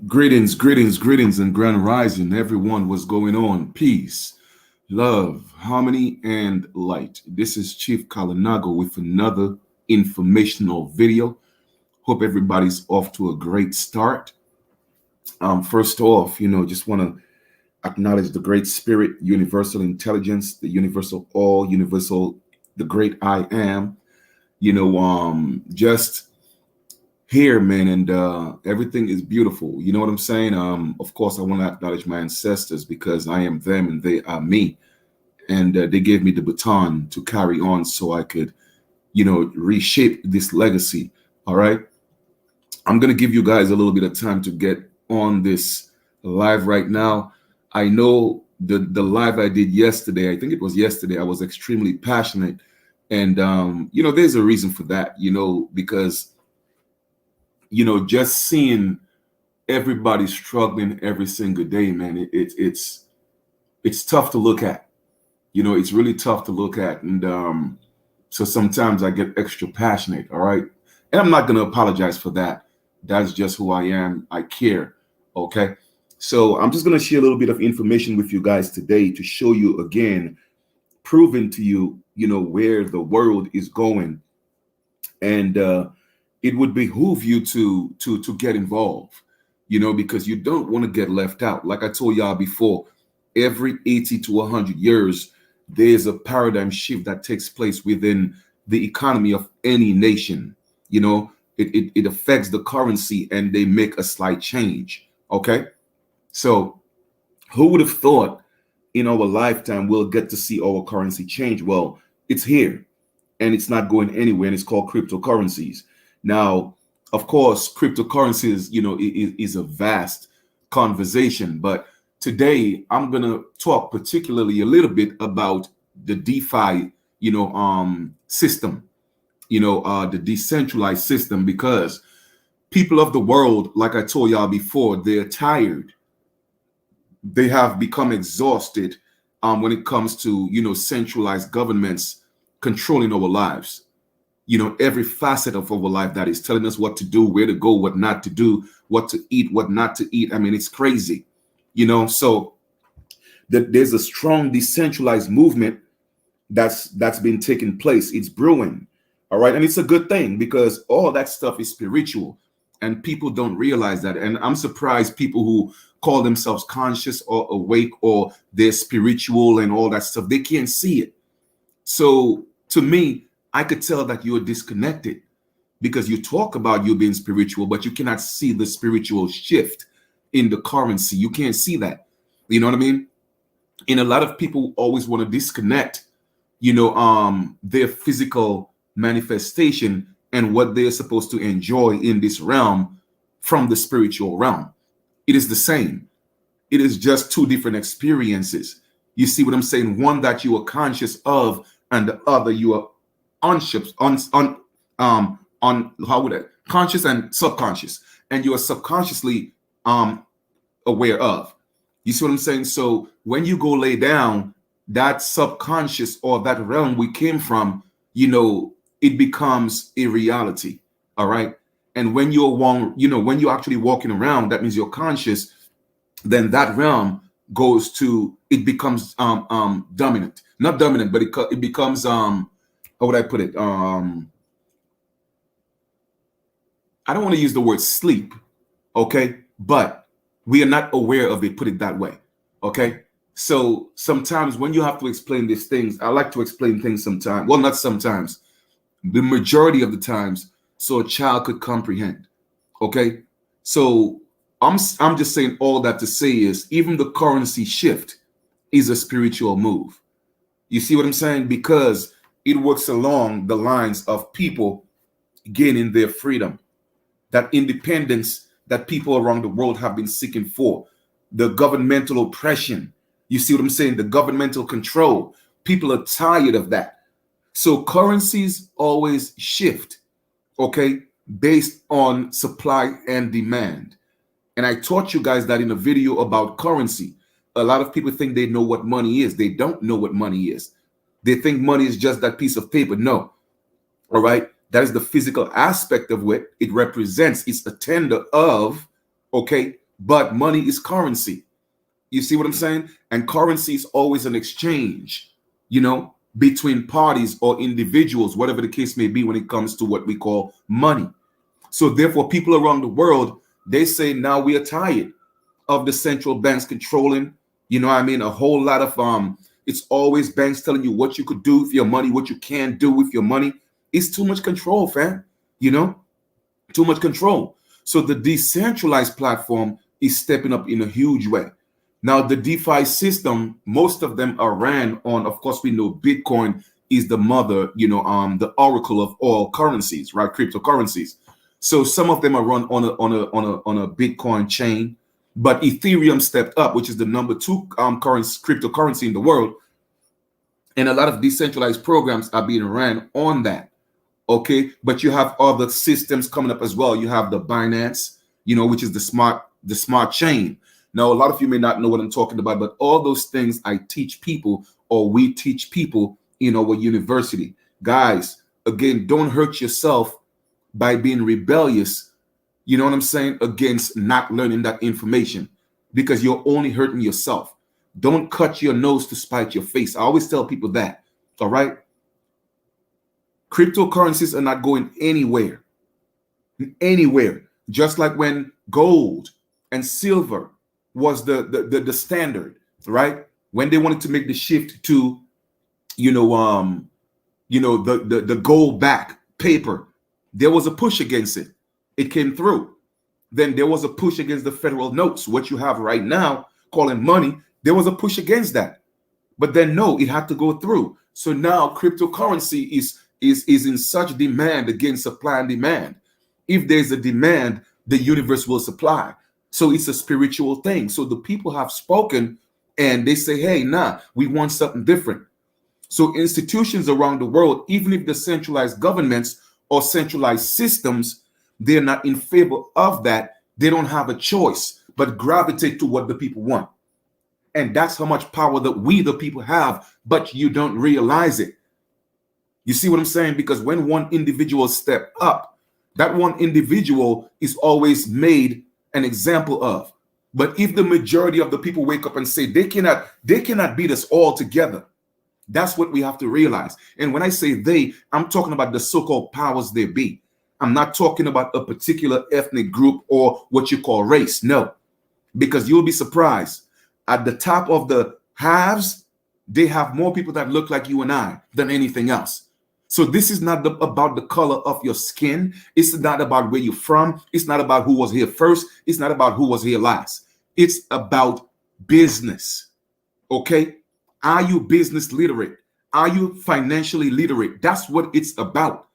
Greetings, and grand rising, everyone. What's going on? Peace, love, harmony, and light. This is Chief Kalinago with another informational video. Hope everybody's off to a great start. First off, just want to acknowledge the great spirit, universal intelligence, the universal all, universal, the great I am. Just here, man, and everything is beautiful. You know what I'm saying? Of course, I want to acknowledge my ancestors because I am them and they are me, and they gave me the baton to carry on so I could, reshape this legacy. All right, I'm gonna give you guys a little bit of time to get on this live right now. I know the live I did yesterday. I think it was yesterday. I was extremely passionate, and there's a reason for that. Because just seeing everybody struggling every single day, man, it's tough to look at. It's really tough to look at, and so sometimes I get extra passionate. All right, and I'm not gonna apologize for that. That's just who I am. I care. Okay, so I'm just gonna share a little bit of information with you guys today to show you again, proving to you, where the world is going, and it would behoove you to get involved, because you don't want to get left out. Like I told y'all before, every 80 to 100 years, there's a paradigm shift that takes place within the economy of any nation. It affects the currency and they make a slight change. Okay, so who would have thought in our lifetime we'll get to see our currency change? Well, it's here and it's not going anywhere, and it's called cryptocurrencies. Now, of course, cryptocurrencies, is a vast conversation, but today I'm gonna talk particularly a little bit about the DeFi, system, the decentralized system, because people of the world, like I told y'all before, they're tired. They have become exhausted when it comes to, centralized governments controlling our lives. Every facet of our life that is telling us what to do, where to go, what not to do, what to eat, what not to eat. I mean, it's crazy, so there's a strong decentralized movement that's been taking place. It's brewing. All right. And it's a good thing because all that stuff is spiritual and people don't realize that. And I'm surprised people who call themselves conscious or awake or they're spiritual and all that stuff, they can't see it. So to me, I could tell that you're disconnected because you talk about you being spiritual, but you cannot see the spiritual shift in the currency. You can't see that. You know what I mean? And a lot of people always want to disconnect, their physical manifestation and what they're supposed to enjoy in this realm from the spiritual realm. It is the same. It is just two different experiences. You see what I'm saying? One that you are conscious of, and the other you are conscious conscious and subconscious, and you are subconsciously aware of. You see what I'm saying? So when you go lay down, that subconscious or that realm we came from, it becomes a reality. All right. And when you're when you're actually walking around, that means you're conscious, then that realm goes to, it becomes dominant. Not dominant, but it becomes how would I put it? I don't want to use the word sleep, okay? But we are not aware of it, put it that way, okay? So sometimes when you have to explain these things, I like to explain things sometimes. Well, not sometimes, the majority of the times, so a child could comprehend, okay? So I'm just saying all that to say is even the currency shift is a spiritual move. You see what I'm saying? Because it works along the lines of people gaining their freedom, that independence that people around the world have been seeking for, the governmental oppression. You see what I'm saying? The governmental control. People are tired of that. So currencies always shift, okay, based on supply and demand. And I taught you guys that in a video about currency. A lot of people think they know what money is. They don't know what money is. They think money is just that piece of paper. No. All right. That is the physical aspect of what it represents. It's a tender of, okay, but money is currency. You see what I'm saying? And currency is always an exchange, between parties or individuals, whatever the case may be, when it comes to what we call money. So therefore, people around the world, they say now we are tired of the central banks controlling, a whole lot of it's always banks telling you what you could do with your money, what you can do with your money. It's too much control, fam. Too much control. So the decentralized platform is stepping up in a huge way. Now, the DeFi system, most of them are ran on, of course, we know Bitcoin is the mother, the oracle of all currencies, right? Cryptocurrencies. So some of them are run on a Bitcoin chain, but Ethereum stepped up, which is the number 2 cryptocurrency in the world. And a lot of decentralized programs are being ran on that. Okay, but you have other systems coming up as well. You have the Binance, which is the smart chain. Now, a lot of you may not know what I'm talking about, but all those things I teach people, or we teach people in our university. Guys, again, don't hurt yourself by being rebellious, you know what I'm saying, against not learning that information, because you're only hurting yourself. Don't cut your nose to spite your face. I always tell people that, all right? Cryptocurrencies are not going anywhere. Just like when gold and silver was the standard, right? When they wanted to make the shift to, the gold back paper, there was a push against it. It came through. Then there was a push against the federal notes, what you have right now, calling money. There was a push against that. But then no, it had to go through. So now cryptocurrency is in such demand, against supply and demand. If there's a demand, the universe will supply. So it's a spiritual thing. So the people have spoken and they say, hey, nah, we want something different. So institutions around the world, even if the centralized governments or centralized systems, they're not in favor of that. They don't have a choice but gravitate to what the people want. And that's how much power that we, the people, have, but you don't realize it. You see what I'm saying? Because when one individual step up, that one individual is always made an example of. But if the majority of the people wake up and say they cannot beat us all together, that's what we have to realize. And when I say they, I'm talking about the so-called powers there be. I'm not talking about a particular ethnic group or what you call race. No, because you'll be surprised. At the top of the halves, they have more people that look like you and I than anything else. So this is not about the color of your skin. It's not about where you're from. It's not about who was here first. It's not about who was here last. It's about business. Okay? Are you business literate? Are you financially literate? That's what it's about.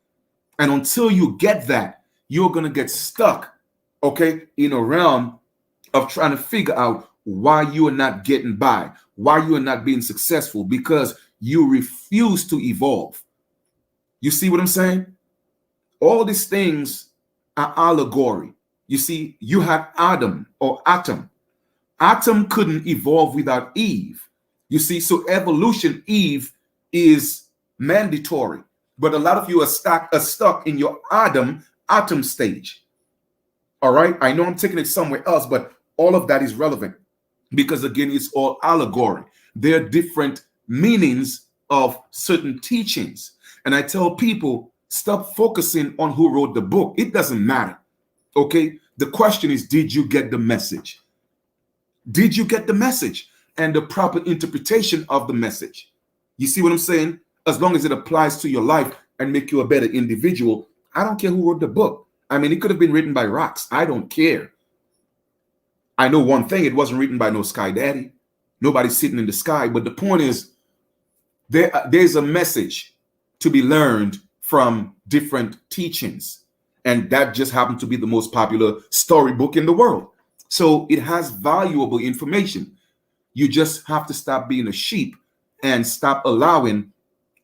And until you get that, you're going to get stuck, okay, in a realm of trying to figure out why you are not getting by, why you are not being successful, because you refuse to evolve. You see what I'm saying? All these things are allegory. You see, you had Adam or Atom. Atom couldn't evolve without Eve. You see, so evolution, Eve, is mandatory. But a lot of you are stuck in your atom stage. All right? I know I'm taking it somewhere else, but all of that is relevant because, again, it's all allegory. There are different meanings of certain teachings. And I tell people, stop focusing on who wrote the book. It doesn't matter. Okay? The question is, did you get the message? Did you get the message and the proper interpretation of the message? You see what I'm saying? As long as it applies to your life and make you a better individual, I don't care who wrote the book. I mean, it could have been written by rocks. I don't care. I know one thing, it wasn't written by no sky daddy. Nobody's sitting in the sky. But the point is, there's a message to be learned from different teachings. And that just happened to be the most popular storybook in the world. So it has valuable information. You just have to stop being a sheep and stop allowing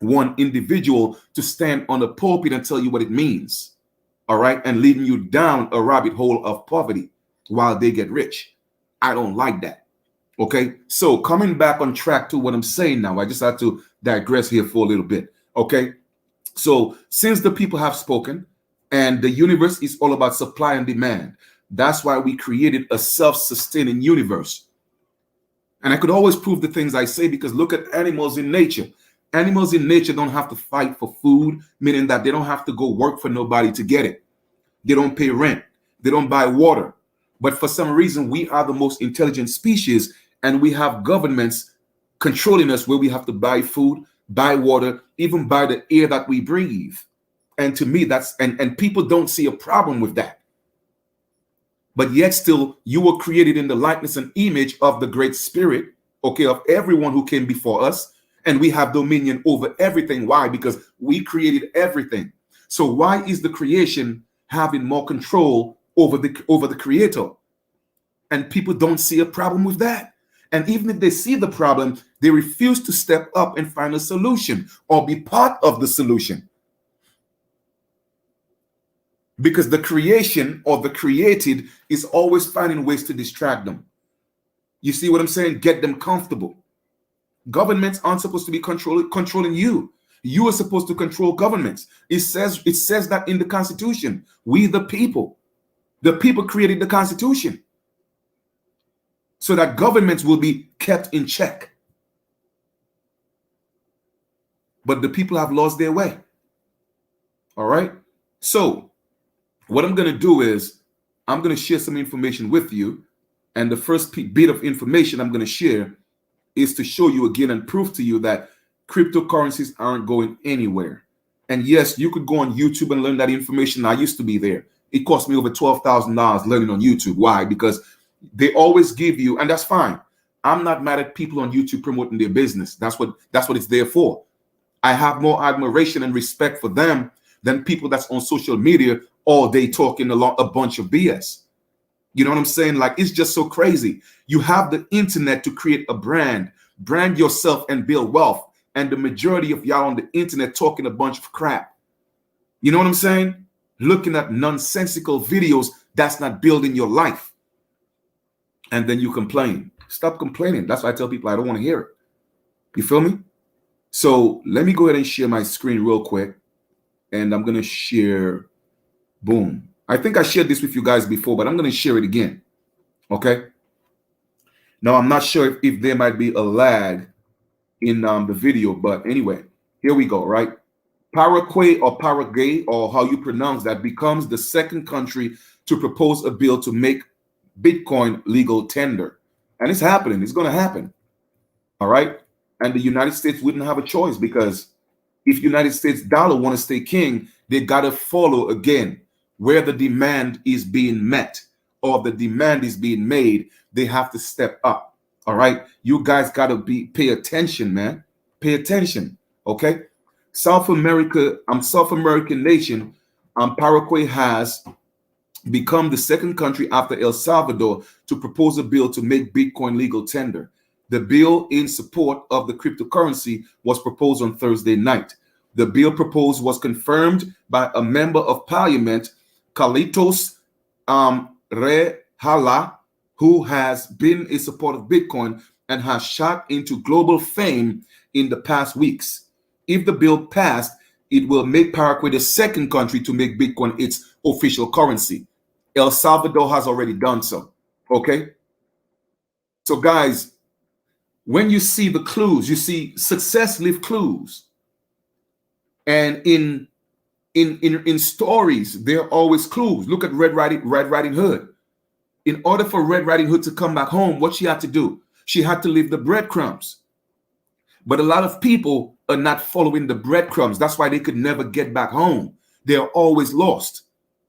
one individual to stand on the pulpit and tell you what it means. All right. And leading you down a rabbit hole of poverty while they get rich. I don't like that. Okay. So coming back on track to what I'm saying now, I just had to digress here for a little bit. Okay. So since the people have spoken and the universe is all about supply and demand, That's why we created a self-sustaining universe. And I could always prove the things I say because look at animals in nature. Animals in nature don't have to fight for food, meaning that they don't have to go work for nobody to get it. They don't pay rent. They don't buy water. But for some reason, we are the most intelligent species, and we have governments controlling us where we have to buy food, buy water, even buy the air that we breathe. And to me, that's and people don't see a problem with that. But yet still, you were created in the likeness and image of the great spirit, okay, of everyone who came before us. And we have dominion over everything. Why? Because we created everything. So why is the creation having more control over the creator? And people don't see a problem with that. And even if they see the problem, they refuse to step up and find a solution or be part of the solution. Because the creation or the created is always finding ways to distract them. You see what I'm saying? Get them comfortable. Governments aren't supposed to be controlling you. You are supposed to control governments. It says that in the Constitution. We the people created the Constitution so that governments will be kept in check. But the people have lost their way. All right? So what I'm going to do is I'm going to share some information with you. And the first bit of information I'm going to share is to show you again and prove to you that cryptocurrencies aren't going anywhere. And yes, you could go on YouTube and learn that information. I used to be there. It cost me over $12,000 learning on YouTube. Why? Because they always give you, and that's fine. I'm not mad at people on YouTube promoting their business. That's what it's there for. I have more admiration and respect for them than people that's on social media all day talking a bunch of BS. You know what I'm saying? Like, it's just so crazy. You have the internet to create a brand yourself and build wealth. And the majority of y'all on the internet talking a bunch of crap. You know what I'm saying? Looking at nonsensical videos that's not building your life. And then you complain. Stop complaining. That's why I tell people I don't want to hear it. You feel me? So let me go ahead and share my screen real quick. And I'm going to share. Boom. I think I shared this with you guys before, but I'm going to share it again. Okay. Now, I'm not sure if there might be a lag in the video, but anyway, here we go, right? Paraguay or Paraguay, or how you pronounce that, becomes the second country to propose a bill to make Bitcoin legal tender. And it's happening. It's going to happen. All right. And the United States wouldn't have a choice, because if United States dollar want to stay king, they got to follow again where the demand is being met or the demand is being made. They have to step up. All right. You guys got to pay attention, man. Pay attention. Okay. South American nation, Paraguay has become the second country after El Salvador to propose a bill to make Bitcoin legal tender. The bill in support of the cryptocurrency was proposed on Thursday night. The bill proposed was confirmed by a member of parliament, Carlitos Rehala, who has been a supporter of Bitcoin and has shot into global fame in the past weeks. If the bill passed, it will make Paraguay the second country to make Bitcoin its official currency. El Salvador has already done so. Okay? So guys, when you see the clues, you see success leave clues. And in stories, there are always clues. Look at Red Riding Hood. In order for Red Riding Hood to come back home, what she had to do? She had to leave the breadcrumbs. But a lot of people are not following the breadcrumbs. That's why they could never get back home. They're always lost.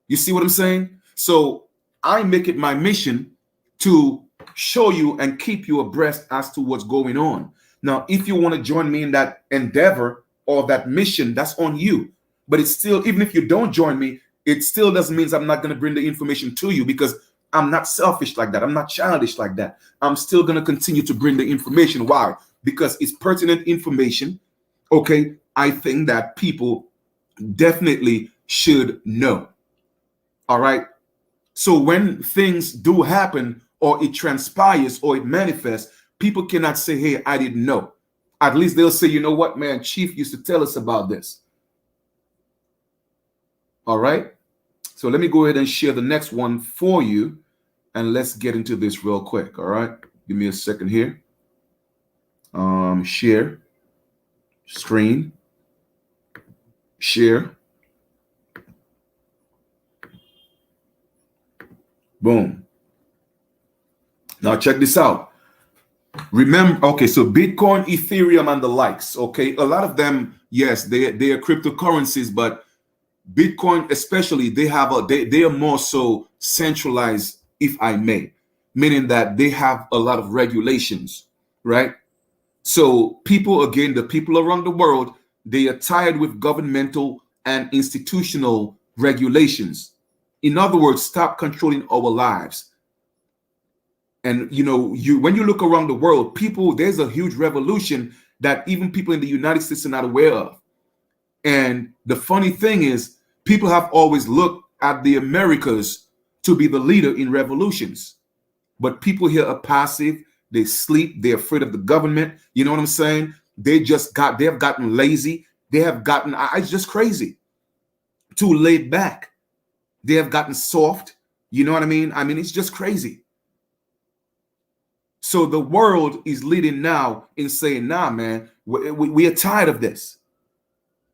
You see what I'm saying? So I make it my mission to show you and keep you abreast as to what's going on. Now, if you want to join me in that endeavor or that mission, that's on you. But it's still, even if you don't join me, it still doesn't mean I'm not going to bring the information to you, because I'm not selfish like that. I'm not childish like that. I'm still going to continue to bring the information. Why? Because it's pertinent information. Okay. I think that people definitely should know. All right. So when things do happen, or it transpires, or it manifests, people cannot say, hey, I didn't know. At least they'll say, you know what, man, Chief used to tell us about this. All right. So let me go ahead and share the next one for you, and let's get into this real quick. All right, give me a second here. Share screen, share, boom. Now check this out. Remember, okay, so Bitcoin, Ethereum, and the likes. Okay, a lot of them, yes, they are cryptocurrencies, but Bitcoin, especially, they are more so centralized, if I may, meaning that they have a lot of regulations, right? So people, again, the people around the world, they are tired with governmental and institutional regulations. In other words, stop controlling our lives. And when you look around the world, people, there's a huge revolution that even people in the United States are not aware of. And the funny thing is, people have always looked at the Americas to be the leader in revolutions. But people here are passive. They sleep. They're afraid of the government. You know what I'm saying? They have gotten lazy. They have gotten, it's just crazy. Too laid back. They have gotten soft. You know what I mean? I mean, it's just crazy. So the world is leading now in saying, nah, man, we are tired of this.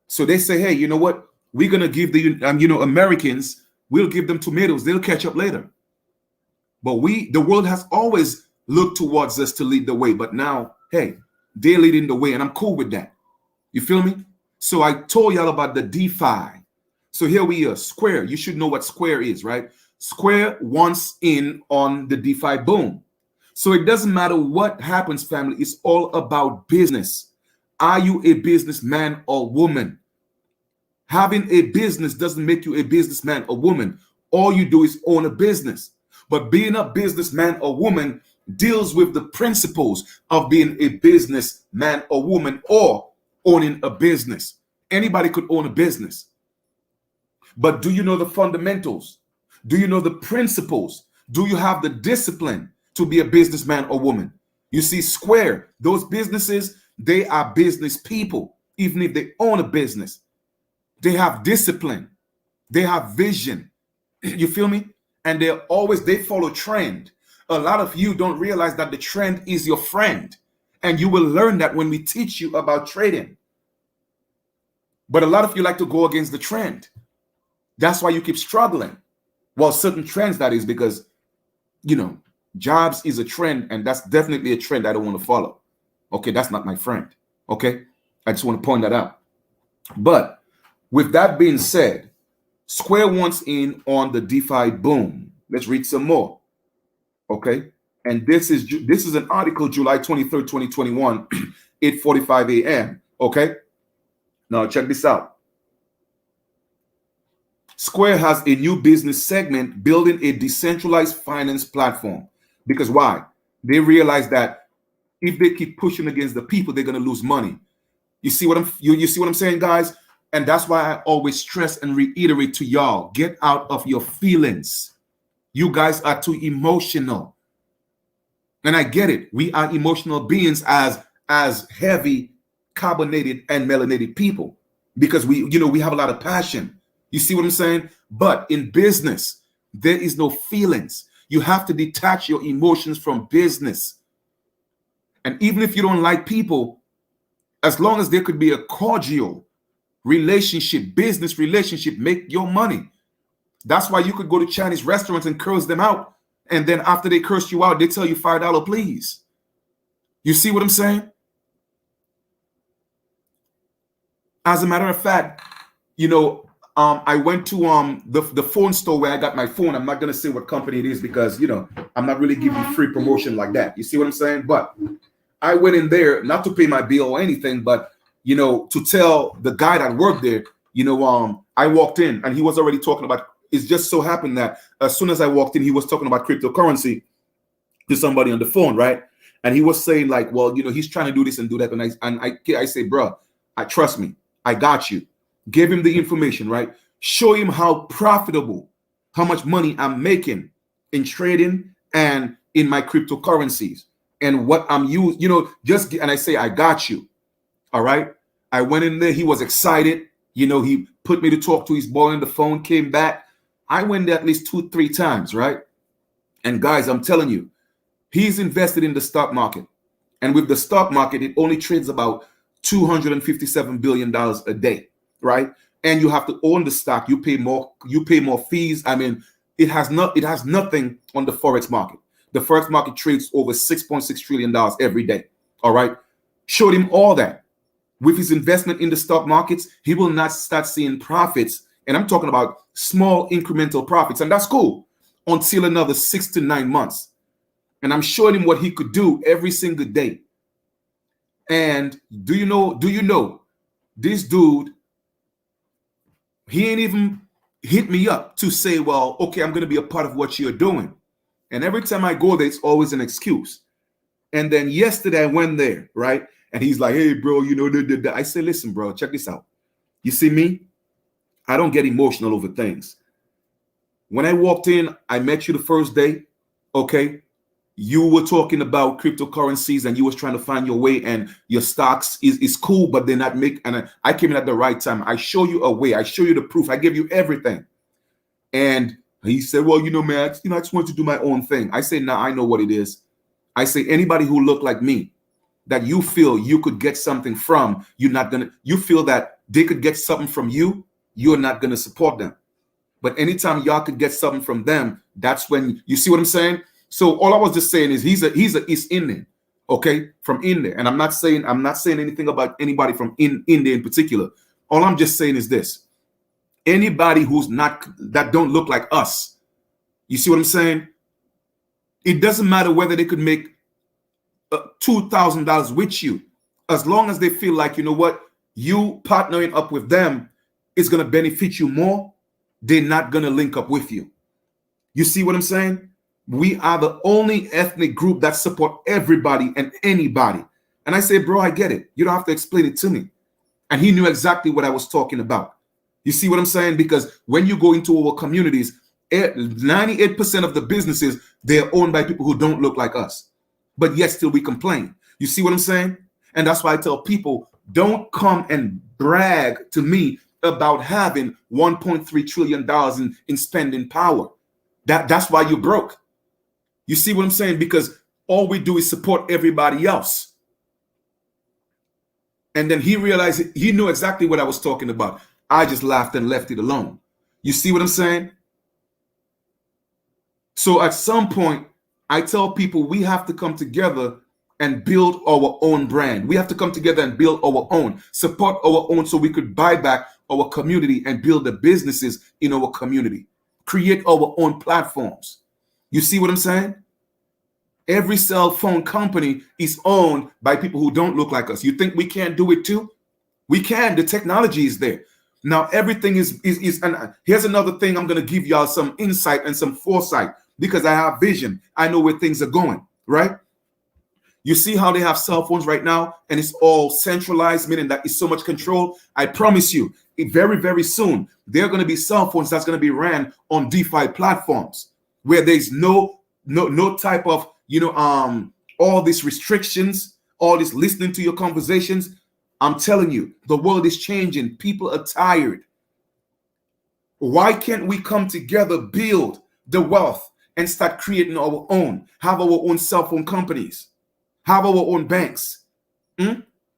So they say, hey, you know what? We're going to give the, Americans, we'll give them tomatoes. They'll catch up later. But the world has always looked towards us to lead the way. But now, hey, they're leading the way, and I'm cool with that. You feel me? So I told y'all about the DeFi. So here we are, Square. You should know what Square is, right? Square wants in on the DeFi boom. So it doesn't matter what happens, family. It's all about business. Are you a businessman or woman? Having a business doesn't make you a businessman or woman. All you do is own a business. But being a businessman or woman deals with the principles of being a businessman or woman or owning a business. Anybody could own a business. But do you know the fundamentals? Do you know the principles? Do you have the discipline to be a businessman or woman? You see, Square, those businesses, they are business people, even if they own a business. They have discipline. They have vision. You feel me? And they follow trend. A lot of you don't realize that the trend is your friend. And you will learn that when we teach you about trading. But a lot of you like to go against the trend. That's why you keep struggling. Well, certain trends, that is, because, jobs is a trend, and that's definitely a trend I don't want to follow. Okay, that's not my friend. Okay, I just want to point that out. But with that being said, Square wants in on the DeFi boom. Let's read some more. Okay, and this is an article, July 23rd, 2021, 8:45 a.m. Okay, now check this out. Square has a new business segment building a decentralized finance platform. Because why? They realize that if they keep pushing against the people, they're going to lose money. You see what I'm saying, guys? And that's why I always stress and reiterate to y'all, get out of your feelings. You guys are too emotional. And I get it. We are emotional beings as heavy carbonated and melanated people, because we have a lot of passion. You see what I'm saying? But in business, there is no feelings. You have to detach your emotions from business. And even if you don't like people, as long as there could be a cordial relationship, business relationship, make your money. That's why you could go to Chinese restaurants and curse them out. And then after they curse you out, they tell you $5, please. You see what I'm saying? As a matter of fact, I went to the phone store where I got my phone. I'm not going to say what company it is because, I'm not really giving free promotion like that. You see what I'm saying? But I went in there not to pay my bill or anything, but, to tell the guy that worked there, I walked in and he was already talking about, it's just so happened that as soon as I walked in, he was talking about cryptocurrency to somebody on the phone, right? And he was saying like, well, he's trying to do this and do that. And I say, bro, trust me, I got you. Give him the information, right? Show him how profitable, how much money I'm making in trading and in my cryptocurrencies and what I'm using, and I say, I got you. All right. I went in there. He was excited. He put me to talk to his boy on the phone, came back. I went there at least 2, 3 times, right? And guys, I'm telling you, he's invested in the stock market. And with the stock market, it only trades about $257 billion a day, right? And you have to own the stock. You pay more fees. I mean, it has nothing on the Forex market. The Forex market trades over $6.6 trillion every day. All right. Showed him all that. With his investment in the stock markets, he will not start seeing profits. And I'm talking about small incremental profits. And that's cool until another 6 to 9 months. And I'm showing him what he could do every single day. And do you know, this dude, he ain't even hit me up to say, well, okay, I'm going to be a part of what you're doing. And every time I go there, it's always an excuse. And then yesterday I went there, right? And he's like, hey, bro, I say, listen, bro, check this out. You see me? I don't get emotional over things. When I walked in, I met you the first day, okay? You were talking about cryptocurrencies and you was trying to find your way, and your stocks is cool, but they're not and I came in at the right time. I show you a way. I show you the proof. I give you everything. And he said, well, man, I just want to do my own thing. I say, nah, I know what it is. I say, anybody who look like me, that you feel you could get something from, you feel that they could get something from you, you're not going to support them. But anytime y'all could get something from them, that's when, you see what I'm saying? So all I was just saying is he's East Indian, okay, from India. And I'm not saying anything about anybody from India in particular. All I'm just saying is this. Anybody that don't look like us, you see what I'm saying? It doesn't matter whether they could make $2,000 with you, as long as they feel like, you know what, you partnering up with them is going to benefit you more, they're not going to link up with you. You see what I'm saying? We are the only ethnic group that support everybody and anybody. And I say, bro, I get it. You don't have to explain it to me. And he knew exactly what I was talking about. You see what I'm saying? Because when you go into our communities, 98% of the businesses, they're owned by people who don't look like us. But yet still we complain. You see what I'm saying? And that's why I tell people, don't come and brag to me about having $1.3 trillion in spending power. That's why you're broke. You see what I'm saying? Because all we do is support everybody else. And then he realized he knew exactly what I was talking about. I just laughed and left it alone. You see what I'm saying? So at some point, I tell people we have to come together and build our own brand. We have to come together and build our own, support our own, so we could buy back our community and build the businesses in our community, create our own platforms. You see what I'm saying? Every cell phone company is owned by people who don't look like us. You think we can't do it too? We can. The technology is there. Now everything is and here's another thing. I'm going to give y'all some insight and some foresight because I have vision. I know where things are going, right? You see how they have cell phones right now and it's all centralized, meaning that it's so much control. I promise you, very, very soon, there are going to be cell phones that's going to be ran on DeFi platforms where there's no type of, all these restrictions, all this listening to your conversations. I'm telling you, the world is changing. People are tired. Why can't we come together, build the wealth and start creating our own, have our own cell phone companies, have our own banks,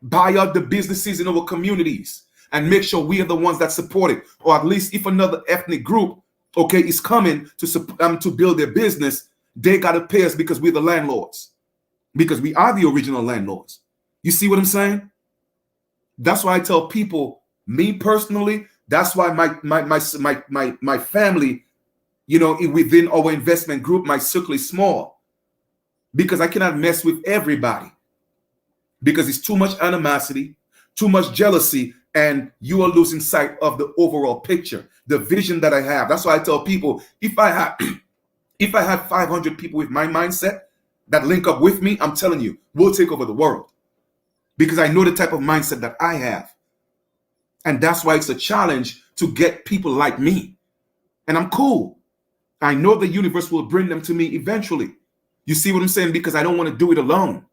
buy out the businesses in our communities and make sure we are the ones that support it. Or at least if another ethnic group, okay, is coming to build their business, they got to pay us because we're the landlords, because we are the original landlords. You see what I'm saying? That's why I tell people, me personally, that's why my family, within our investment group, my circle is small, because I cannot mess with everybody, because it's too much animosity, too much jealousy, and you are losing sight of the overall picture, the vision that I have. That's why I tell people, if I have 500 people with my mindset that link up with me, I'm telling you, we'll take over the world, because I know the type of mindset that I have. And that's why it's a challenge to get people like me. And I'm cool. I know the universe will bring them to me eventually. You see what I'm saying? Because I don't want to do it alone.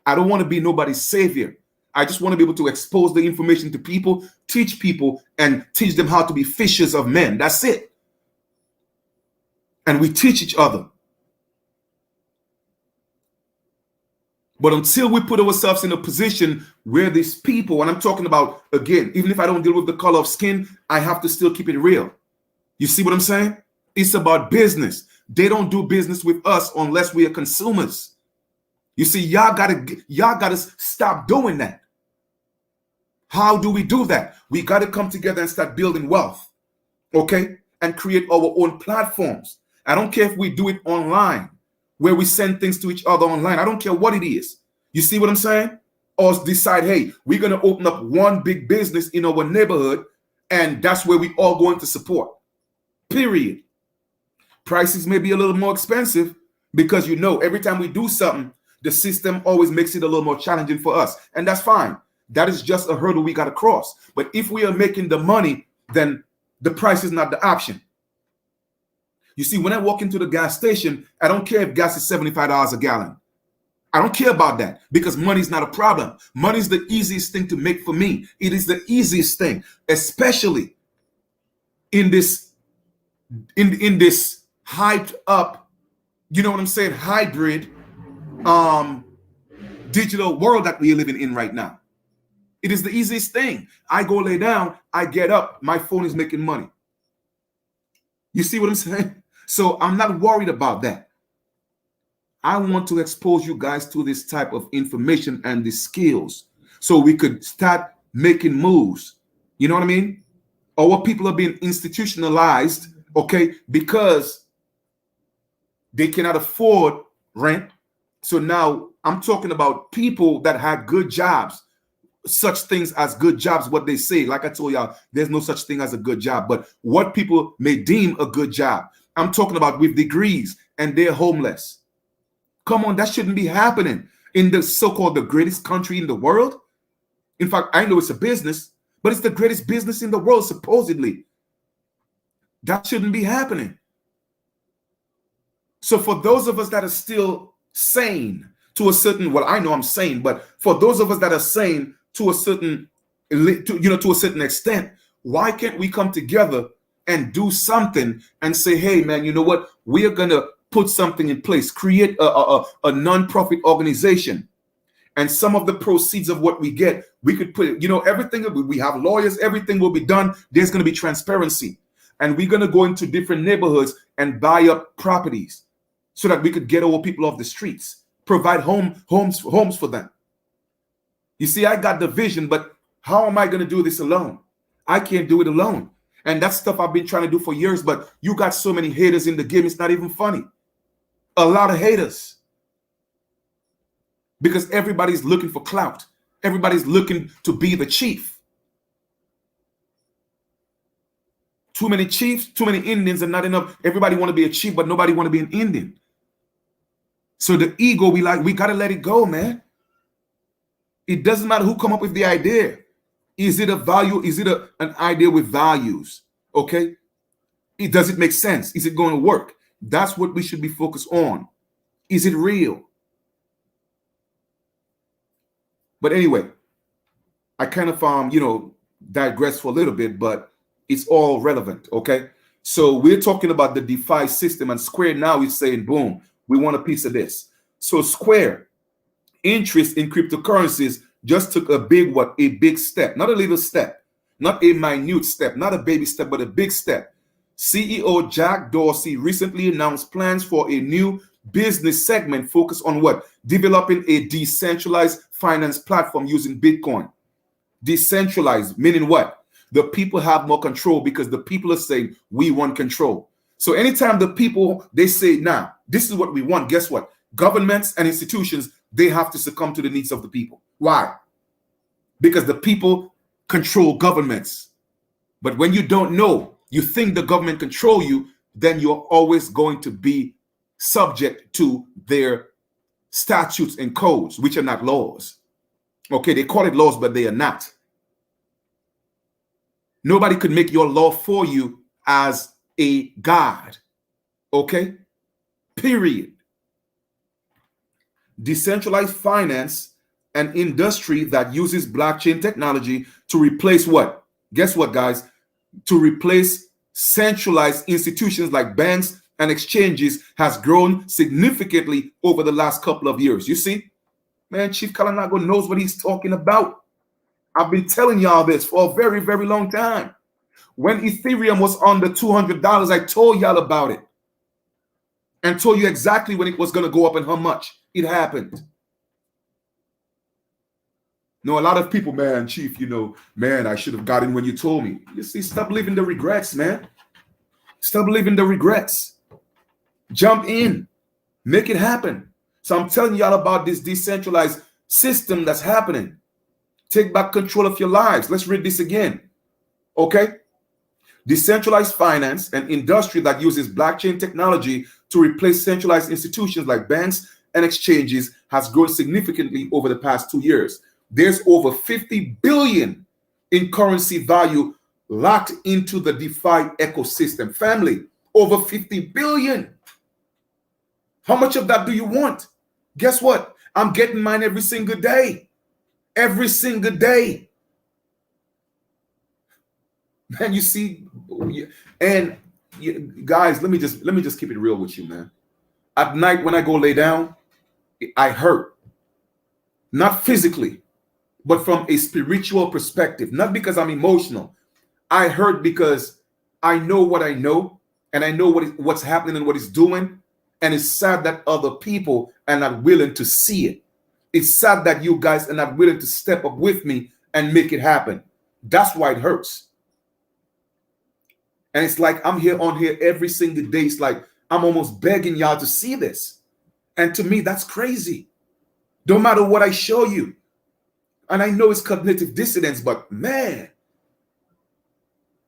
I don't want to be nobody's savior. I just want to be able to expose the information to people, teach people, and teach them how to be fishers of men. That's it. and we teach each other. But until we put ourselves in a position where these people, and I'm talking about, again, even if I don't deal with the color of skin, I have to still keep it real. You see what I'm saying? It's about business. They don't do business with us unless we are consumers. You see, y'all gotta stop doing that. How do we do that? We got to come together and start building wealth, okay? And create our own platforms. I don't care if we do it online, where we send things to each other online. I don't care what it is. You see what I'm saying? Or decide, hey, we're going to open up one big business in our neighborhood, and that's where we all going to support. Period. Prices may be a little more expensive because, you know, every time we do something, the system always makes it a little more challenging for us. And that's fine. That is just a hurdle we got to cross. But if we are making the money, then the price is not the option. You see, when I walk into the gas station, I don't care if gas is $75 a gallon. I don't care about that because money is not a problem. Money is the easiest thing to make for me. It is the easiest thing, especially in this hyped up, you know what I'm saying, hybrid digital world that we're living in right now. It is the easiest thing. I go lay down, I get up, my phone is making money. You see what I'm saying? So I'm not worried about that. I want to expose you guys to this type of information and the skills so we could start making moves. You know what I mean? Our people are being institutionalized, okay, because they cannot afford rent. So now I'm talking about people that had good jobs, such things as good jobs, what they say. Like I told y'all, there's no such thing as a good job, but what people may deem a good job. I'm talking about with degrees, and they're homeless. Come on, that shouldn't be happening in the so-called the greatest country in the world. In fact, I know it's a business, but it's the greatest business in the world, supposedly. That shouldn't be happening. So for those of us that are still sane to a certain, well, I know I'm sane, but for those of us that are sane to a certain, to a certain extent, why can't we come together and do something and say, hey, man, you know what? We are going to put something in place, create a non-profit organization. And some of the proceeds of what we get, we could put it, everything, we have lawyers, everything will be done. There's going to be transparency. And we're going to go into different neighborhoods and buy up properties so that we could get our people off the streets, provide homes for them. You see, I got the vision, but how am I going to do this alone? I can't do it alone. And that's stuff I've been trying to do for years, but you got so many haters in the game, it's not even funny. A lot of haters. Because everybody's looking for clout. Everybody's looking to be the chief. Too many chiefs, too many Indians, and not enough. Everybody want to be a chief, but nobody want to be an Indian. So the ego, we got to let it go, man. It doesn't matter who come up with the idea. Is it a value? Is it an idea with values? Okay. Does it make sense? Is it going to work? That's what we should be focused on. Is it real? But anyway, I kind of, digress for a little bit, but it's all relevant. Okay. So we're talking about the DeFi system, and Square now is saying, boom, we want a piece of this. So Square interest in cryptocurrencies just took a big step, not a little step, not a minute step, not a baby step, but a big step. CEO Jack Dorsey recently announced plans for a new business segment focused on what? Developing a decentralized finance platform using Bitcoin. Decentralized, meaning what? The people have more control because the people are saying, we want control. So anytime the people, they say, nah, this is what we want, guess what? Governments and institutions, they have to succumb to the needs of the people. Why? Because the people control governments. But when you don't know, you think the government control you, then you're always going to be subject to their statutes and codes, which are not laws. Okay, they call it laws, but they are not. Nobody could make your law for you as a god. Okay? Period. Decentralized finance, an industry that uses blockchain technology to replace what? Guess what, guys? To replace centralized institutions like banks and exchanges has grown significantly over the last couple of years. You see, man, Chief Kalinago knows what he's talking about. I've been telling y'all this for a very, very long time. When Ethereum was under $200, I told y'all about it and told you exactly when it was going to go up and how much. It happened. No, a lot of people, man, Chief, man, I should have got in when you told me. You see, stop living the regrets, man. Stop living the regrets. Jump in. Make it happen. So I'm telling y'all about this decentralized system that's happening. Take back control of your lives. Let's read this again. Okay? Decentralized finance, an industry that uses blockchain technology to replace centralized institutions like banks and exchanges, has grown significantly over the past 2 years. There's over 50 billion in currency value locked into the DeFi ecosystem. Family, over 50 billion. How much of that do you want? Guess what? I'm getting mine every single day. Every single day. Man, you see, and guys, let me just keep it real with you, man. At night when I go lay down, I hurt. Not physically, but from a spiritual perspective. Not because I'm emotional. I hurt because I know what I know, and I know what's happening and what it's doing. And it's sad that other people are not willing to see it. It's sad that you guys are not willing to step up with me and make it happen. That's why it hurts. And it's like I'm on here every single day. It's like I'm almost begging y'all to see this. And to me, that's crazy. Don't matter what I show you. And I know it's cognitive dissonance, but man,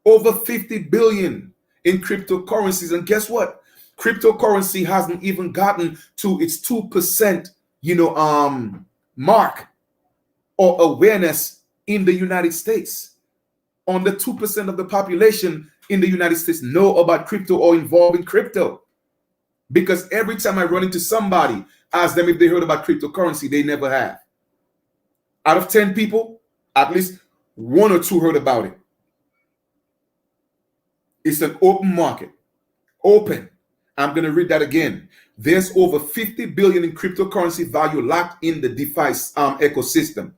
over 50 billion in cryptocurrencies. And guess what? Cryptocurrency hasn't even gotten to its 2%, mark or awareness in the United States. Only 2% of the population in the United States know about crypto or involved in crypto. Because every time I run into somebody, ask them if they heard about cryptocurrency, they never have. Out of 10 people, at least 1 or 2 heard about it. It's an open market. Open. I'm going to read that again. There's over 50 billion in cryptocurrency value locked in the DeFi ecosystem.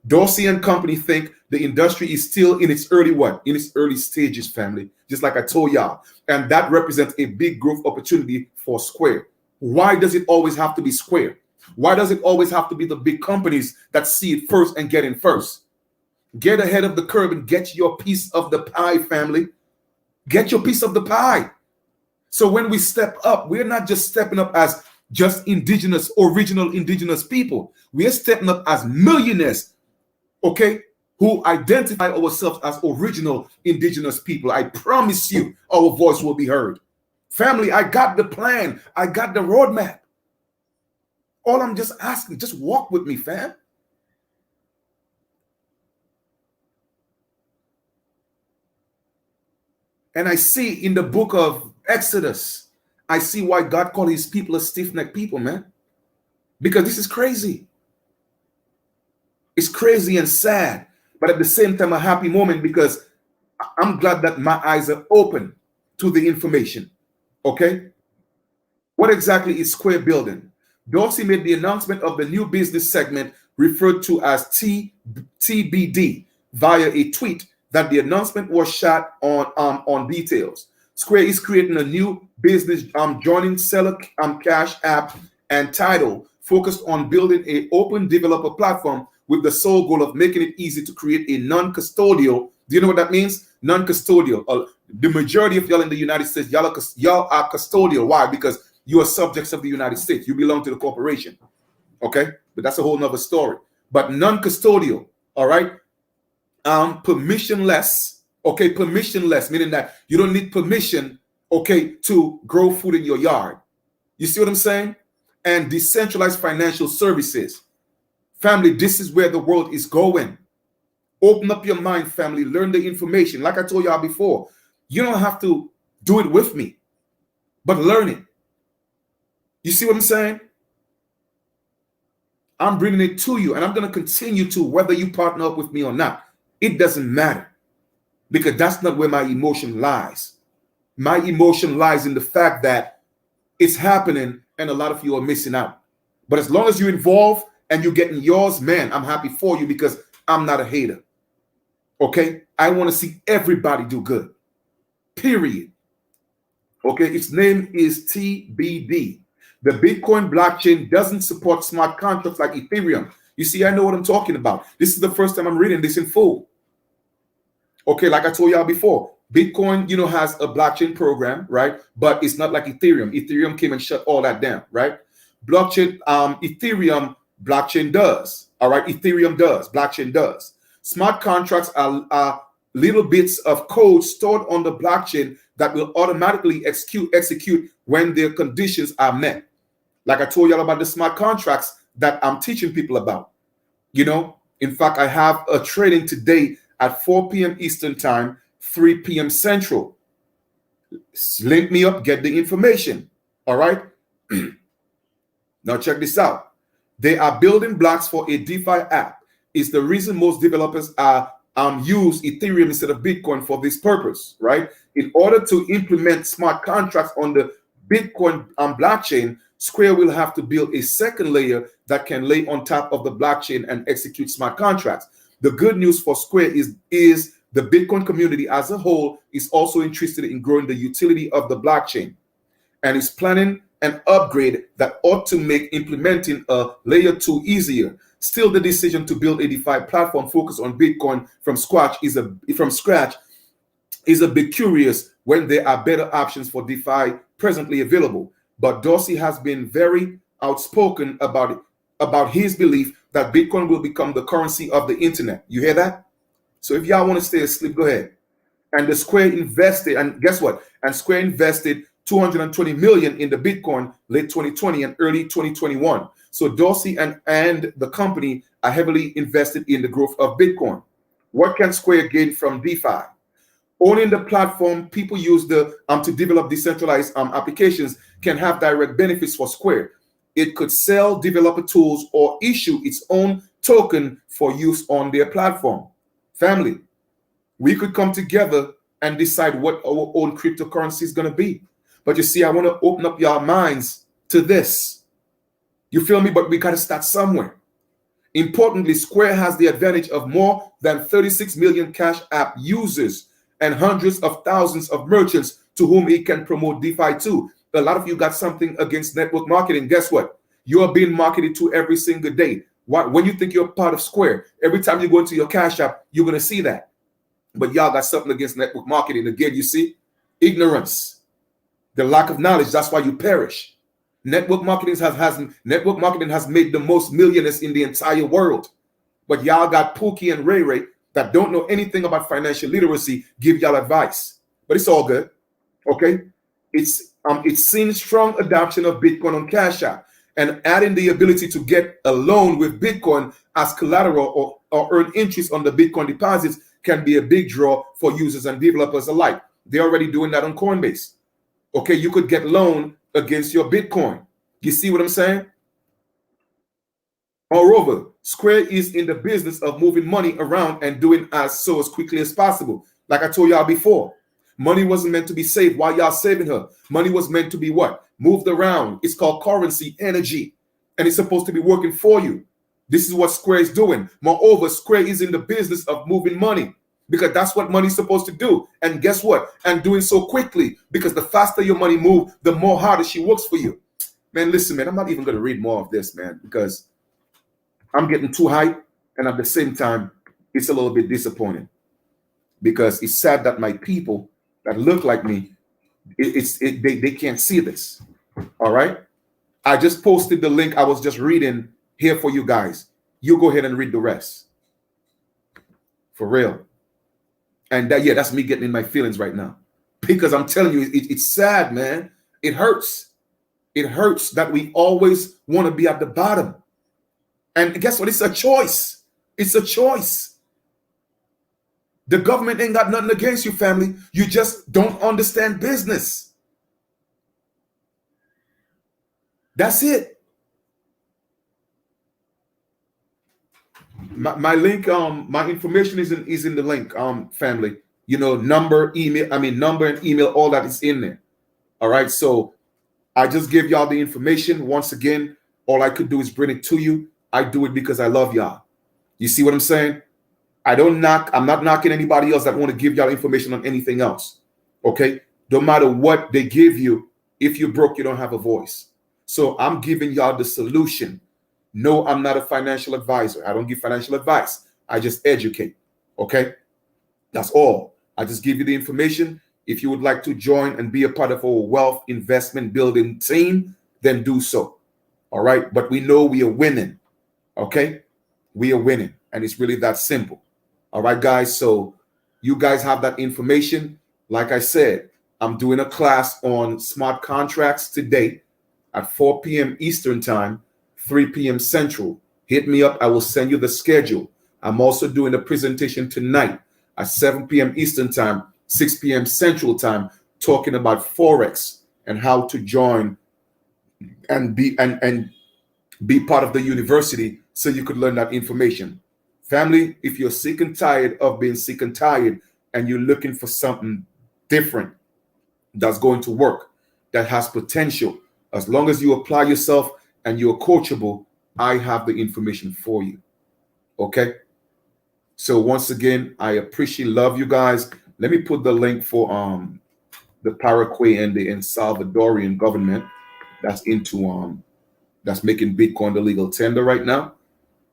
Dorsey and company think the industry is still in its early In its early stages, family. Just like I told y'all. And that represents a big growth opportunity for Square. Why does it always have to be Square? Why does it always have to be the big companies that see it first and get in first? Get ahead of the curve and get your piece of the pie, family. Get your piece of the pie. So when we step up, we're not just stepping up as just original indigenous people. We are stepping up as millionaires, okay, who identify ourselves as original indigenous people. I promise you our voice will be heard. Family, I got the plan. I got the roadmap. All I'm just asking, just walk with me, fam. And I see in the book of Exodus, I see why God called his people a stiff-necked people, man. Because this is crazy. It's crazy and sad, but at the same time, a happy moment because I'm glad that my eyes are open to the information. Okay? What exactly is Square building? Dorsey made the announcement of the new business segment referred to as TBD via a tweet that the announcement was shot on details. Square is creating a new business joining seller cash app and title focused on building an open developer platform with the sole goal of making it easy to create a non-custodial. Do you know what that means? Non-custodial. The majority of y'all in the United States, y'all are custodial. Why? Because you are subjects of the United States. You belong to the corporation. Okay? But that's a whole nother story. But non-custodial, all right? Permissionless, okay? Permissionless, meaning that you don't need permission, okay, to grow food in your yard. You see what I'm saying? And decentralized financial services. Family, this is where the world is going. Open up your mind, family. Learn the information. Like I told y'all before, you don't have to do it with me, but learn it. You see what I'm saying? I'm bringing it to you, and I'm going to continue to, whether you partner up with me or not. It doesn't matter, because that's not where my emotion lies. My emotion lies in the fact that It's happening, and a lot of you are missing out. But as long as you're involved and you're getting yours, man, I'm happy for you because I'm not a hater. Okay? I want to see everybody do good. Period. Okay? Its name is TBD. The Bitcoin blockchain doesn't support smart contracts like Ethereum. You see, I know what I'm talking about. This is the first time I'm reading this in full. Okay, like I told y'all before, Bitcoin, has a blockchain program, right? But it's not like Ethereum. Ethereum came and shut all that down, right? Ethereum blockchain does. All right, Ethereum does, blockchain does. Smart contracts are little bits of code stored on the blockchain that will automatically execute when their conditions are met. Like I told y'all about the smart contracts that I'm teaching people about. In fact, I have a training today at 4 p.m. Eastern Time, 3 p.m. Central. Link me up, get the information. All right? Now check this out. They are building blocks for a DeFi app. It's the reason most developers use Ethereum instead of Bitcoin for this purpose, right? In order to implement smart contracts on the Bitcoin blockchain, Square will have to build a second layer that can lay on top of the blockchain and execute smart contracts. The good news for Square is the Bitcoin community as a whole is also interested in growing the utility of the blockchain and is planning an upgrade that ought to make implementing a layer 2 easier. Still, the decision to build a DeFi platform focused on Bitcoin from scratch is a bit curious when there are better options for DeFi presently available. But Dorsey has been very outspoken about his belief that Bitcoin will become the currency of the internet. You hear that? So if y'all want to stay asleep, go ahead. And the Square invested, and guess what? And Square invested 220 million in the Bitcoin late 2020 and early 2021. So Dorsey and the company are heavily invested in the growth of Bitcoin. What can Square gain from DeFi? Owning the platform people use to develop decentralized applications can have direct benefits for Square. It could sell developer tools or issue its own token for use on their platform. Family, we could come together and decide what our own cryptocurrency is going to be. But you see, I want to open up your minds to this. You feel me? But we got to start somewhere. Importantly, Square has the advantage of more than 36 million Cash App users and hundreds of thousands of merchants to whom it can promote DeFi to. A lot of you got something against network marketing. Guess what? You're being marketed to every single day. When you think you're part of Square, every time you go into your Cash App, you're going to see that. But y'all got something against network marketing. Again, you see, ignorance, the lack of knowledge. That's why you perish. Network marketing has made the most millionaires in the entire world. But y'all got Pookie and Ray Ray that don't know anything about financial literacy give y'all advice. But it's all good. Okay? It's seen strong adoption of Bitcoin on Cash App, and adding the ability to get a loan with Bitcoin as collateral or earn interest on the Bitcoin deposits can be a big draw for users and developers alike. They're already doing that on Coinbase. Okay, you could get loan against your Bitcoin. You see what I'm saying? Moreover, Square is in the business of moving money around and doing as quickly as possible. Like I told y'all before, money wasn't meant to be saved while y'all saving her. Money was meant to be what? Moved around. It's called currency, energy, and it's supposed to be working for you. This is what Square is doing. Moreover, Square is in the business of moving money because that's what money's supposed to do. And guess what? And doing so quickly, because the faster your money moves, the more harder she works for you. Man, listen, man, I'm not even going to read more of this, man, because I'm getting too hyped, and at the same time, it's a little bit disappointing because it's sad that my people that look like me, they can't see this. All right? I just posted the link I was just reading here for you guys. You go ahead and read the rest. For real. And that's me getting in my feelings right now. Because I'm telling you, it's sad, man. It hurts. It hurts that we always want to be at the bottom. And guess what? It's a choice. It's a choice. The government ain't got nothing against you, family. You just don't understand business. That's it. My link, my information is in the link, family. Number, email, number and email, all that is in there. All right. So I just give y'all the information. Once again, all I could do is bring it to you. I do it because I love y'all. You see what I'm saying? I'm not knocking anybody else that want to give y'all information on anything else. Okay? No matter what they give you, if you're broke, you don't have a voice. So I'm giving y'all the solution. No, I'm not a financial advisor. I don't give financial advice. I just educate. Okay? That's all. I just give you the information. If you would like to join and be a part of our wealth investment building team, then do so. All right? But we know we are winning. Okay? We are winning. And it's really that simple. All right, guys. So you guys have that information. Like I said, I'm doing a class on smart contracts today at 4 p.m. Eastern time, 3 p.m. Central. Hit me up. I will send you the schedule. I'm also doing a presentation tonight at 7 p.m. Eastern time, 6 p.m. Central time, talking about Forex and how to join and be part of the university so you could learn that information. Family, if you're sick and tired of being sick and tired and you're looking for something different that's going to work, that has potential, as long as you apply yourself and you're coachable, I have the information for you. Okay? So once again, I appreciate, love you guys. Let me put the link for the Paraguay and the Salvadorian government that's into that's making Bitcoin the legal tender right now.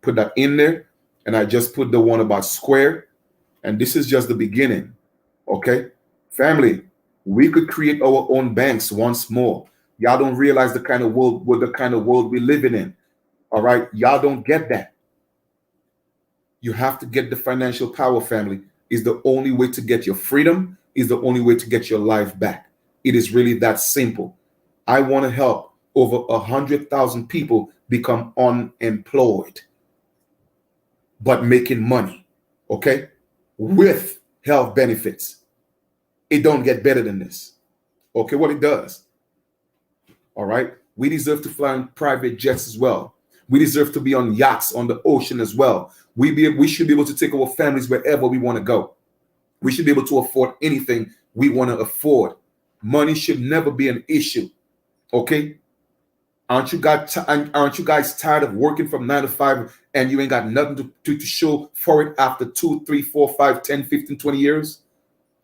Put that in there. And I just put the one about Square. And this is just the beginning. Okay? Family, we could create our own banks once more. Y'all don't realize the kind of world we're living in. All right? Y'all don't get that. You have to get the financial power, family. Is the only way to get your freedom, is the only way to get your life back. It is really that simple. I want to help over 100,000 people become unemployed, but making money, okay, with health benefits. It don't get better than this. Okay, what it does. All right, we deserve to fly in private jets as well. We deserve to be on yachts on the ocean as well. We should be able to take our families wherever we want to go. We should be able to afford anything we want to afford. Money should never be an issue. Okay, aren't you guys tired of working from 9 to 5 and you ain't got nothing to show for it after 2, 3, 4, 5, 10, 15, 20 years?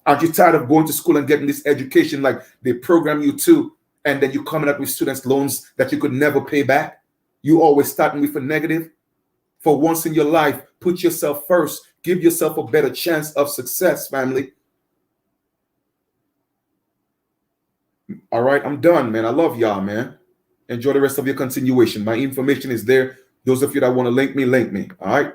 Aren't you tired of going to school and getting this education like they program you to, and then you coming up with students loans that you could never pay back? You always starting with a negative. For once in your life, put yourself first. Give yourself a better chance of success, family. All right, I'm done, man. I love y'all, man. Enjoy the rest of your continuation. My information is there. Those of you that want to link me, link me. All right.